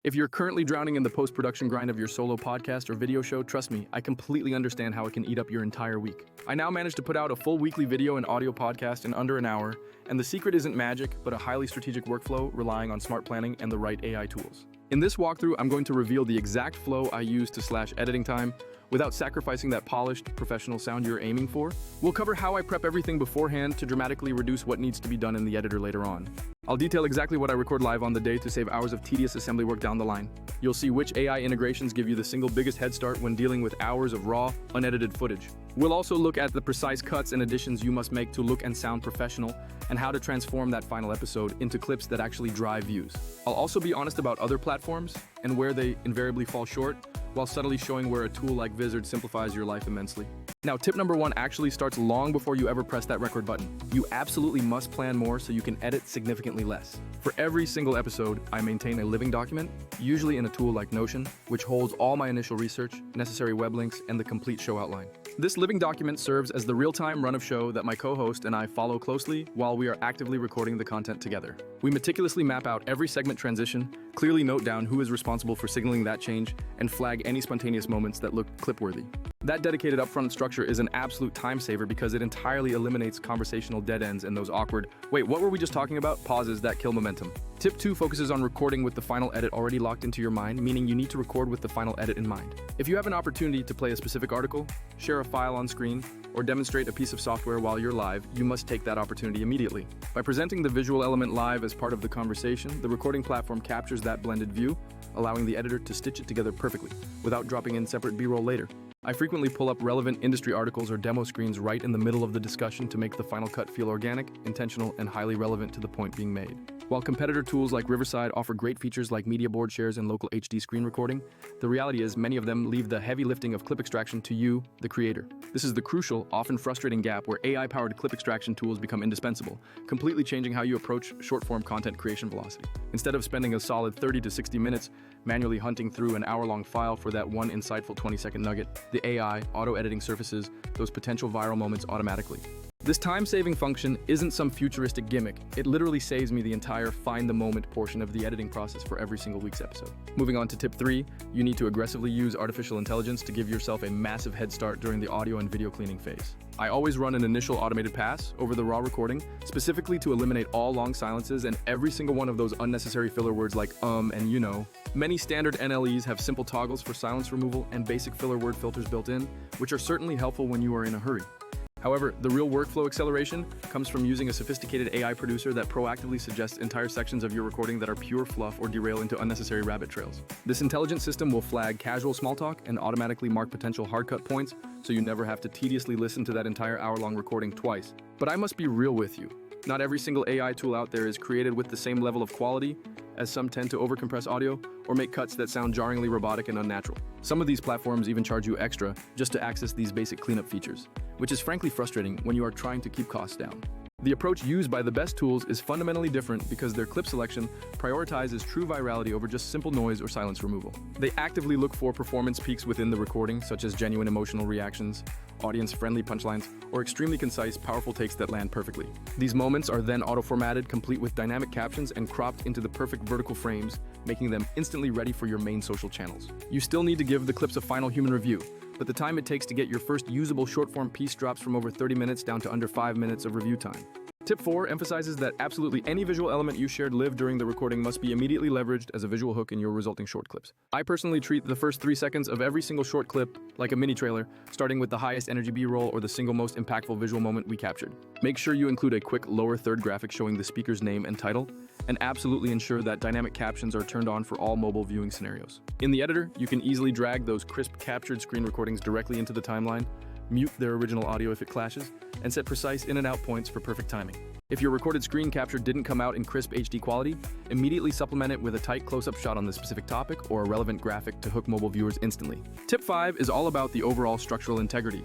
If you're currently drowning in the post-production grind of your solo podcast or video show, trust me, I completely understand how it can eat up your entire week. I now manage to put out a full weekly video and audio podcast in under an hour, and the secret isn't magic, but a highly strategic workflow relying on smart planning and the right AI tools. In this walkthrough, I'm going to reveal the exact flow I use to slash editing time without sacrificing that polished, professional sound you're aiming for. We'll cover how I prep everything beforehand to dramatically reduce what needs to be done in the editor later on. I'll detail exactly what I record live on the day to save hours of tedious assembly work down the line. You'll see which AI integrations give you the single biggest head start when dealing with hours of raw, unedited footage. We'll also look at the precise cuts and additions you must make to look and sound professional, and how to transform that final episode into clips that actually drive views. I'll also be honest about other platforms and where they invariably fall short, while subtly showing where a tool like Vizard simplifies your life immensely. Now, tip number 1 actually starts long before you ever press that record button. You absolutely must plan more so you can edit significantly less. For every single episode, I maintain a living document, usually in a tool like Notion, which holds all my initial research, necessary web links, and the complete show outline. This living document serves as the real-time run of show that my co-host and I follow closely while we are actively recording the content together. We meticulously map out every segment transition, clearly note down who is responsible for signaling that change, and flag any spontaneous moments that look clip-worthy. That dedicated upfront structure is an absolute time saver because it entirely eliminates conversational dead ends and those awkward, wait, what were we just talking about? Pauses that kill momentum. Tip 2 focuses on recording with the final edit already locked into your mind, meaning you need to record with the final edit in mind. If you have an opportunity to play a specific article, share a file on screen, or demonstrate a piece of software while you're live, you must take that opportunity immediately. By presenting the visual element live as part of the conversation, the recording platform captures that blended view, allowing the editor to stitch it together perfectly, without dropping in separate B-roll later. I frequently pull up relevant industry articles or demo screens right in the middle of the discussion to make the final cut feel organic, intentional, and highly relevant to the point being made. While competitor tools like Riverside offer great features like media board shares and local HD screen recording, the reality is many of them leave the heavy lifting of clip extraction to you, the creator. This is the crucial, often frustrating gap where AI-powered clip extraction tools become indispensable, completely changing how you approach short-form content creation velocity. Instead of spending a solid 30 to 60 minutes manually hunting through an hour-long file for that one insightful 20-second nugget, the AI auto-editing surfaces those potential viral moments automatically. This time-saving function isn't some futuristic gimmick. It literally saves me the entire find-the-moment portion of the editing process for every single week's episode. Moving on to tip 3, you need to aggressively use artificial intelligence to give yourself a massive head start during the audio and video cleaning phase. I always run an initial automated pass over the raw recording, specifically to eliminate all long silences and every single one of those unnecessary filler words like and you know. Many standard NLEs have simple toggles for silence removal and basic filler word filters built in, which are certainly helpful when you are in a hurry. However, the real workflow acceleration comes from using a sophisticated AI producer that proactively suggests entire sections of your recording that are pure fluff or derail into unnecessary rabbit trails. This intelligent system will flag casual small talk and automatically mark potential hard cut points, so you never have to tediously listen to that entire hour-long recording twice. But I must be real with you. Not every single AI tool out there is created with the same level of quality, as some tend to overcompress audio or make cuts that sound jarringly robotic and unnatural. Some of these platforms even charge you extra just to access these basic cleanup features, which is frankly frustrating when you are trying to keep costs down. The approach used by the best tools is fundamentally different because their clip selection prioritizes true virality over just simple noise or silence removal. They actively look for performance peaks within the recording, such as genuine emotional reactions, audience-friendly punchlines, or extremely concise, powerful takes that land perfectly. These moments are then auto-formatted, complete with dynamic captions, and cropped into the perfect vertical frames, making them instantly ready for your main social channels. You still need to give the clips a final human review, but the time it takes to get your first usable short-form piece drops from over 30 minutes down to under 5 minutes of review time. Tip 4 emphasizes that absolutely any visual element you shared live during the recording must be immediately leveraged as a visual hook in your resulting short clips. I personally treat the first 3 seconds of every single short clip like a mini trailer, starting with the highest energy B-roll or the single most impactful visual moment we captured. Make sure you include a quick lower third graphic showing the speaker's name and title, and absolutely ensure that dynamic captions are turned on for all mobile viewing scenarios. In the editor, you can easily drag those crisp captured screen recordings directly into the timeline, mute their original audio if it clashes, and set precise in and out points for perfect timing. If your recorded screen capture didn't come out in crisp HD quality, immediately supplement it with a tight close-up shot on the specific topic or a relevant graphic to hook mobile viewers instantly. Tip 5 is all about the overall structural integrity.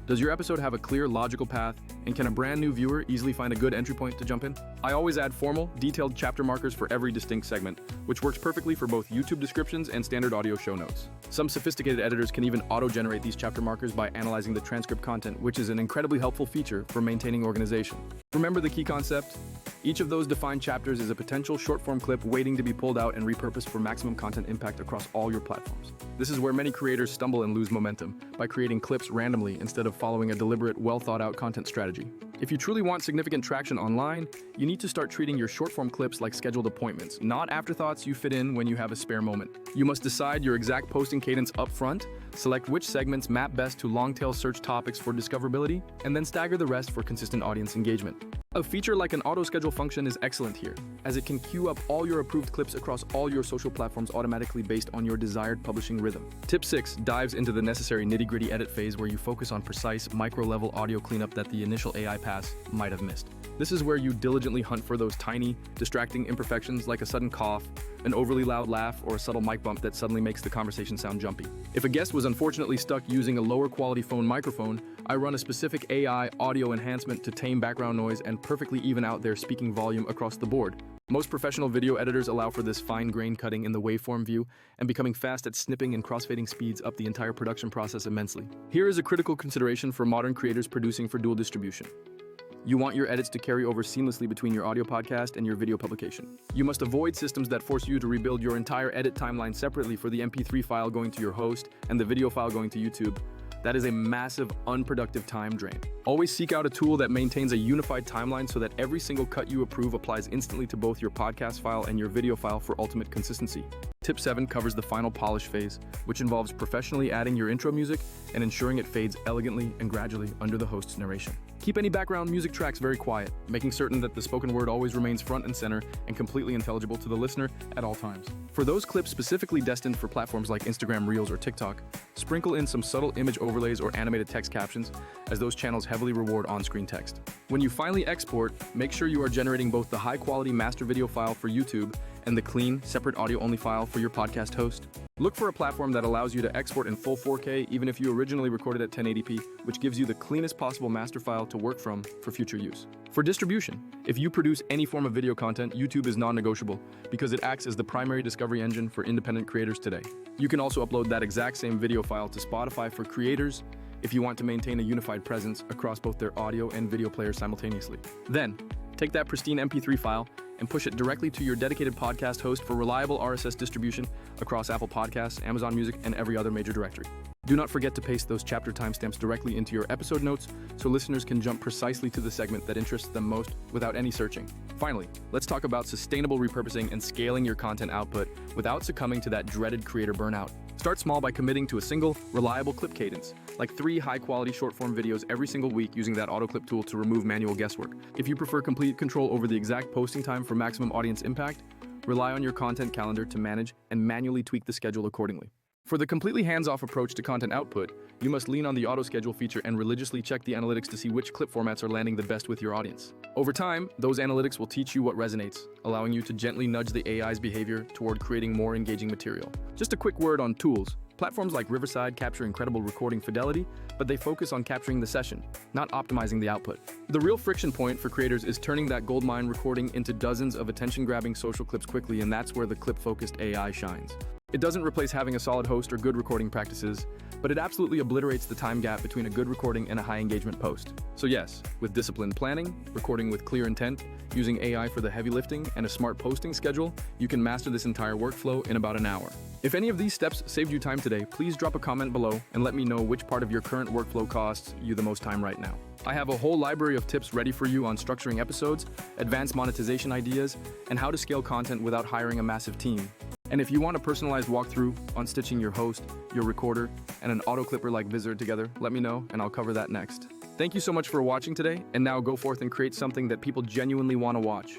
Does your episode have a clear, logical path, And can a brand new viewer easily find a good entry point to jump in? I always add formal, detailed chapter markers for every distinct segment, which works perfectly for both YouTube descriptions and standard audio show notes. Some sophisticated editors can even auto-generate these chapter markers by analyzing the transcript content, which is an incredibly helpful feature for maintaining organization. Remember the key concept? Each of those defined chapters is a potential short-form clip waiting to be pulled out and repurposed for maximum content impact across all your platforms. This is where many creators stumble and lose momentum, by creating clips randomly instead of following a deliberate, well-thought-out content strategy. If you truly want significant traction online, you need to start treating your short-form clips like scheduled appointments, not afterthoughts you fit in when you have a spare moment. You must decide your exact posting cadence up front, select which segments map best to long-tail search topics for discoverability, and then stagger the rest for consistent audience engagement. A feature like an auto-schedule function is excellent here, as it can queue up all your approved clips across all your social platforms automatically based on your desired publishing rhythm. Tip 6 dives into the necessary nitty-gritty edit phase where you focus on precise, micro-level audio cleanup that the initial AI pass might have missed. This is where you diligently hunt for those tiny, distracting imperfections like a sudden cough, an overly loud laugh, or a subtle mic bump that suddenly makes the conversation sound jumpy. If a guest was unfortunately stuck using a lower quality phone microphone, I run a specific AI audio enhancement to tame background noise and perfectly even out their speaking volume across the board. Most professional video editors allow for this fine-grained cutting in the waveform view and becoming fast at snipping and crossfading speeds up the entire production process immensely. Here is a critical consideration for modern creators producing for dual distribution. You want your edits to carry over seamlessly between your audio podcast and your video publication. You must avoid systems that force you to rebuild your entire edit timeline separately for the MP3 file going to your host and the video file going to YouTube. That is a massive, unproductive time drain. Always seek out a tool that maintains a unified timeline so that every single cut you approve applies instantly to both your podcast file and your video file for ultimate consistency. Tip 7 covers the final polish phase, which involves professionally adding your intro music and ensuring it fades elegantly and gradually under the host's narration. Keep any background music tracks very quiet, making certain that the spoken word always remains front and center and completely intelligible to the listener at all times. For those clips specifically destined for platforms like Instagram Reels or TikTok, sprinkle in some subtle image overlays or animated text captions, as those channels heavily reward on-screen text. When you finally export, make sure you are generating both the high-quality master video file for YouTube and the clean, separate audio-only file for your podcast host. Look for a platform that allows you to export in full 4K even if you originally recorded at 1080p, which gives you the cleanest possible master file to work from for future use. For distribution, if you produce any form of video content, YouTube is non-negotiable because it acts as the primary discovery engine for independent creators today. You can also upload that exact same video file to Spotify for creators if you want to maintain a unified presence across both their audio and video players simultaneously. Then, take that pristine MP3 file and push it directly to your dedicated podcast host for reliable RSS distribution across Apple Podcasts, Amazon Music, and every other major directory. Do not forget to paste those chapter timestamps directly into your episode notes so listeners can jump precisely to the segment that interests them most without any searching. Finally, let's talk about sustainable repurposing and scaling your content output without succumbing to that dreaded creator burnout. Start small by committing to a single, reliable clip cadence, like 3 high-quality short-form videos every single week using that auto-clip tool to remove manual guesswork. If you prefer complete control over the exact posting time for maximum audience impact, rely on your content calendar to manage and manually tweak the schedule accordingly. For the completely hands-off approach to content output, you must lean on the auto-schedule feature and religiously check the analytics to see which clip formats are landing the best with your audience. Over time, those analytics will teach you what resonates, allowing you to gently nudge the AI's behavior toward creating more engaging material. Just a quick word on tools. Platforms like Vizard capture incredible recording fidelity, but they focus on capturing the session, not optimizing the output. The real friction point for creators is turning that goldmine recording into dozens of attention-grabbing social clips quickly, and that's where the clip-focused AI shines. It doesn't replace having a solid host or good recording practices, but it absolutely obliterates the time gap between a good recording and a high-engagement post. So yes, with disciplined planning, recording with clear intent, using AI for the heavy lifting, and a smart posting schedule, you can master this entire workflow in about an hour. If any of these steps saved you time today, please drop a comment below and let me know which part of your current workflow costs you the most time right now. I have a whole library of tips ready for you on structuring episodes, advanced monetization ideas, and how to scale content without hiring a massive team. And if you want a personalized walkthrough on stitching your host, your recorder, and an auto clipper like Vizard together, let me know and I'll cover that next. Thank you so much for watching today, and now go forth and create something that people genuinely want to watch.